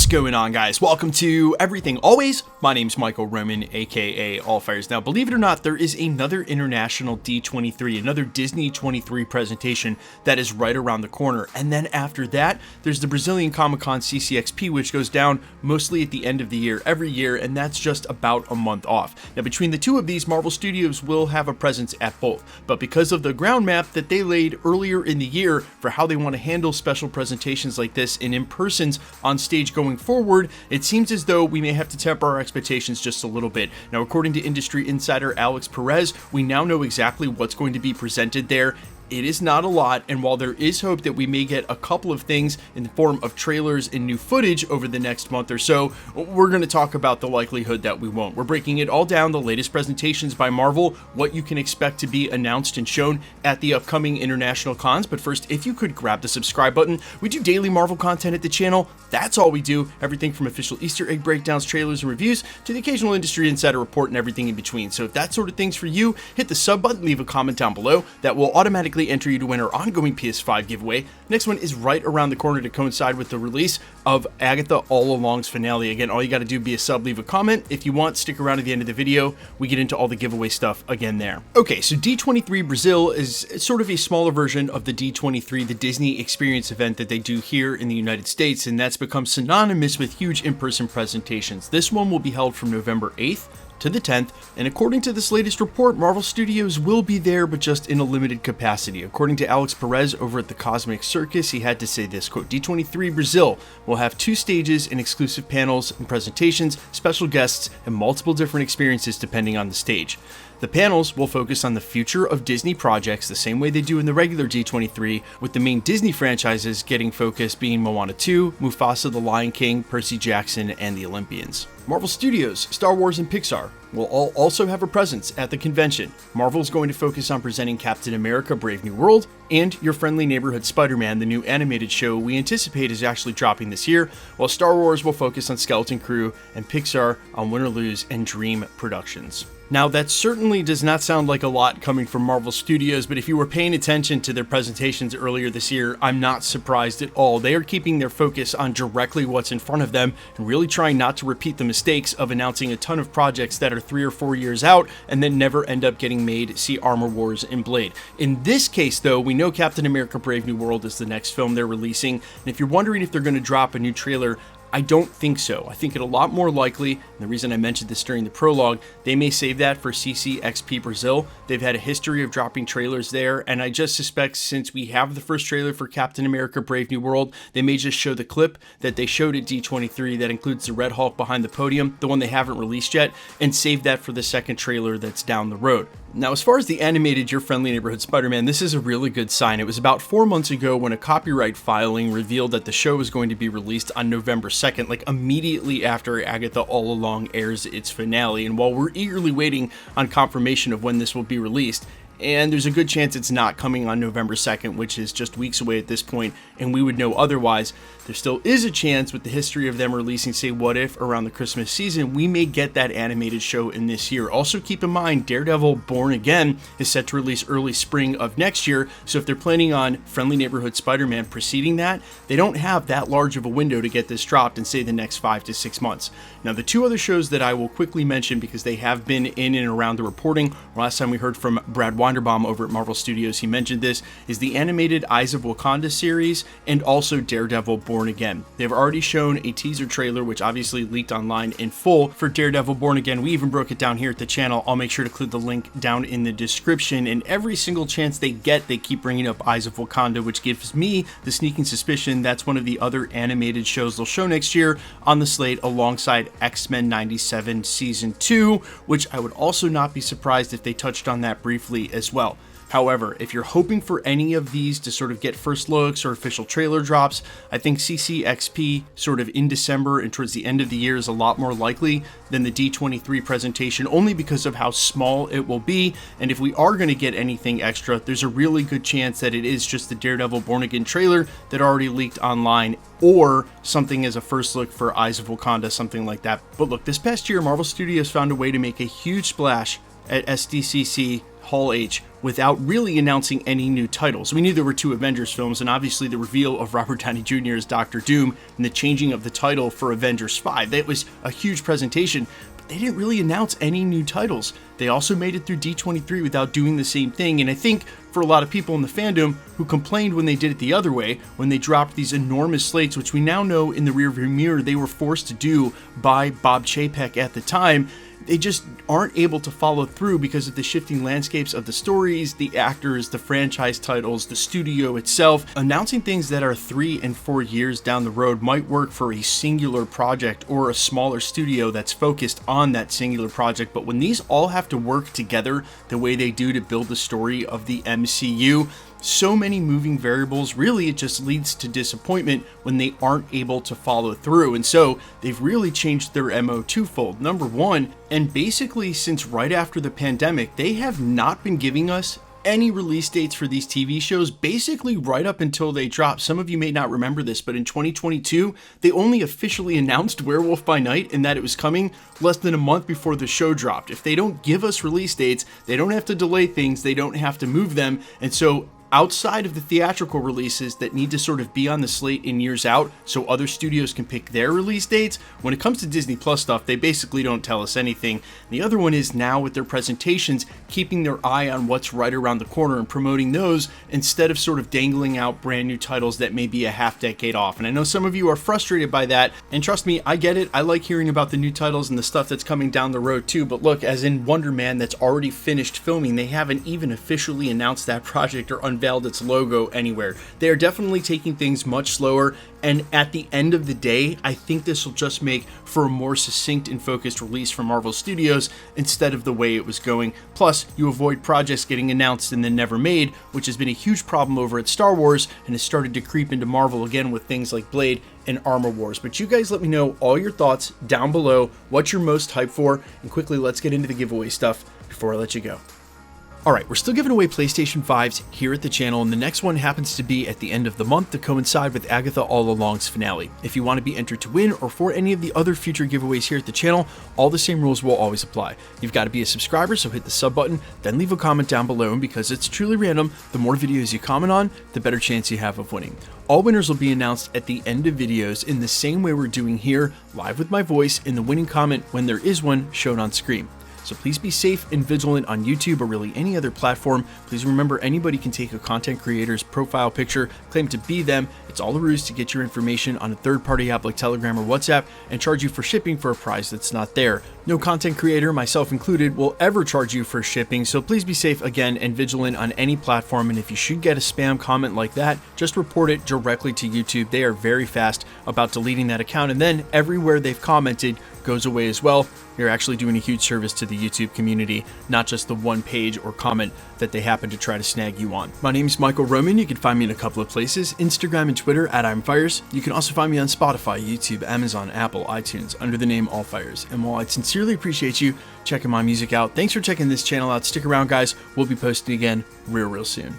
going on, guys? Welcome to Everything Always. My name's Michael Roman, aka Allfires. Now, believe it or not, there is another international D23, another Disney 23 presentation that is right around the corner. And then after that, there's the Brazilian Comic-Con CCXP, which goes down mostly at the end of the year every year, and that's just about a month off. Now, between the two of these, Marvel Studios will have a presence at both. But because of the ground map that they laid earlier in the year for how they want to handle special presentations like this and in-persons on stage going forward, it seems as though we may have to temper our expectations just a little bit. Now, according to industry insider Alex Perez, we now know exactly what's going to be presented there. It is not a lot, and while there is hope that we may get a couple of things in the form of trailers and new footage over the next month or so, we're going to talk about the likelihood that we won't. We're breaking it all down, the latest presentations by Marvel, what you can expect to be announced and shown at the upcoming international cons. But first, if you could grab the subscribe button. We do daily Marvel content at the channel. That's all we do. Everything from official Easter egg breakdowns, trailers, and reviews to the occasional industry insider report and everything in between. So if that sort of thing's for you, hit the sub button, leave a comment down below. That will automatically enter you to win our ongoing PS5 giveaway. Next one is right around the corner to coincide with the release of Agatha All Along's finale. Again, all you got to do be a sub, leave a comment. If you want, stick around at the end of the video. We get into all the giveaway stuff again there. Okay, so D23 Brazil is sort of a smaller version of the D23, the Disney Experience event that they do here in the United States, and that's become synonymous with huge in-person presentations. This one will be held from November 8th to the 10th, and according to this latest report, Marvel Studios will be there, but just in a limited capacity. According to Alex Perez over at the Cosmic Circus, he had to say this, quote, D23 Brazil will have 2 stages and exclusive panels and presentations, special guests, and multiple different experiences depending on the stage. The panels will focus on the future of Disney projects the same way they do in the regular D23, with the main Disney franchises getting focused being Moana 2, Mufasa the Lion King, Percy Jackson, and the Olympians. Marvel Studios, Star Wars, and Pixar will all also have a presence at the convention. Marvel is going to focus on presenting Captain America Brave New World and Your Friendly Neighborhood Spider-Man, the new animated show we anticipate is actually dropping this year, while Star Wars will focus on Skeleton Crew and Pixar on Win or Lose and Dream Productions. Now, that certainly does not sound like a lot coming from Marvel Studios, but if you were paying attention to their presentations earlier this year, I'm not surprised at all. They are keeping their focus on directly what's in front of them and really trying not to repeat the mistakes of announcing a ton of projects that are 3 or 4 years out and then never end up getting made. See Armor Wars and Blade. In this case, though, we know Captain America Brave New World is the next film they're releasing, and if you're wondering if they're going to drop a new trailer, I don't think so. I think it a lot more likely, and the reason I mentioned this during the prologue, they may save that for CCXP Brazil. They've had a history of dropping trailers there, and I just suspect since we have the first trailer for Captain America Brave New World, they may just show the clip that they showed at D23 that includes the Red Hulk behind the podium, the one they haven't released yet, and save that for the second trailer that's down the road. Now, as far as the animated Your Friendly Neighborhood Spider-Man, this is a really good sign. It was about 4 months ago when a copyright filing revealed that the show was going to be released on November 2nd, like immediately after Agatha All Along airs its finale. And while we're eagerly waiting on confirmation of when this will be released, and there's a good chance it's not coming on November 2nd, which is just weeks away at this point, and we would know otherwise, there still is a chance with the history of them releasing, say, What If around the Christmas season, we may get that animated show in this year. Also keep in mind, Daredevil Born Again is set to release early spring of next year, so if they're planning on Friendly Neighborhood Spider-Man preceding that, they don't have that large of a window to get this dropped in, say, the next 5 to 6 months. Now, the 2 other shows that I will quickly mention because they have been in and around the reporting, last time we heard from Brad Weinderbaum over at Marvel Studios, he mentioned this, is the animated Eyes of Wakanda series and also Daredevil Born Again. They've already shown a teaser trailer, which obviously leaked online in full for Daredevil Born Again. We even broke it down here at the channel. I'll make sure to include the link down in the description, and every single chance they get, they keep bringing up Eyes of Wakanda, which gives me the sneaking suspicion that's one of the other animated shows they'll show next year on the slate alongside X-Men 97 Season 2, which I would also not be surprised if they touched on that briefly as well. However, if you're hoping for any of these to sort of get first looks or official trailer drops, I think CCXP sort of in December and towards the end of the year is a lot more likely than the D23 presentation, only because of how small it will be. And if we are going to get anything extra, there's a really good chance that it is just the Daredevil Born Again trailer that already leaked online, or something as a first look for Eyes of Wakanda, something like that. But look, this past year, Marvel Studios found a way to make a huge splash at SDCC, Hall H without really announcing any new titles. We knew there were 2 Avengers films, and obviously the reveal of Robert Downey Jr. as Dr. Doom and the changing of the title for Avengers 5. That was a huge presentation, but they didn't really announce any new titles. They also made it through D23 without doing the same thing, and I think for a lot of people in the fandom who complained when they did it the other way, when they dropped these enormous slates, which we now know in the rearview mirror they were forced to do by Bob Chapek at the time, they just aren't able to follow through because of the shifting landscapes of the stories, the actors, the franchise titles, the studio itself. Announcing things that are 3 and 4 years down the road might work for a singular project or a smaller studio that's focused on that singular project, but when these all have to work together the way they do to build the story of the MCU, so many moving variables, really it just leads to disappointment when they aren't able to follow through. And so they've really changed their MO twofold. Number one, and basically since right after the pandemic, they have not been giving us any release dates for these TV shows, basically right up until they drop. Some of you may not remember this, but in 2022, they only officially announced Werewolf by Night and that it was coming less than a month before the show dropped. If they don't give us release dates, they don't have to delay things, they don't have to move them, and so outside of the theatrical releases that need to sort of be on the slate in years out so other studios can pick their release dates, when it comes to Disney Plus stuff, they basically don't tell us anything. The other one is now with their presentations, keeping their eye on what's right around the corner and promoting those instead of sort of dangling out brand new titles that may be a half decade off. And I know some of you are frustrated by that, and trust me, I get it. I like hearing about the new titles and the stuff that's coming down the road too, but look, as in Wonder Man that's already finished filming, they haven't even officially announced that project or unveiled its logo anywhere. They are definitely taking things much slower, and at the end of the day, I think this will just make for a more succinct and focused release from Marvel Studios instead of the way it was going. Plus, you avoid projects getting announced and then never made, which has been a huge problem over at Star Wars and has started to creep into Marvel again with things like Blade and Armor Wars. But you guys let me know all your thoughts down below, what you're most hyped for, and quickly let's get into the giveaway stuff before I let you go. Alright, we're still giving away PlayStation 5s here at the channel, and the next one happens to be at the end of the month to coincide with Agatha All Along's finale. If you want to be entered to win or for any of the other future giveaways here at the channel, all the same rules will always apply. You've got to be a subscriber, so hit the sub button, then leave a comment down below, and because it's truly random, the more videos you comment on, the better chance you have of winning. All winners will be announced at the end of videos in the same way we're doing here, live with my voice in the winning comment when there is one shown on screen. So please be safe and vigilant on YouTube or really any other platform. Please remember, anybody can take a content creator's profile picture, claim to be them. It's all a ruse to get your information on a third-party app like Telegram or WhatsApp and charge you for shipping for a price that's not there. No content creator, myself included, will ever charge you for shipping, so please be safe again and vigilant on any platform. And if you should get a spam comment like that, just report it directly to YouTube. They are very fast about deleting that account, and then everywhere they've commented goes away as well. You're actually doing a huge service to the YouTube community, not just the one page or comment that they happen to try to snag you on. My name is Michael Roman. You can find me in a couple of places, Instagram and Twitter at I'mFires. You can also find me on Spotify, YouTube, Amazon, Apple, iTunes under the name AllFires. And while I sincerely appreciate you checking my music out, thanks for checking this channel out. Stick around, guys. We'll be posting again real soon.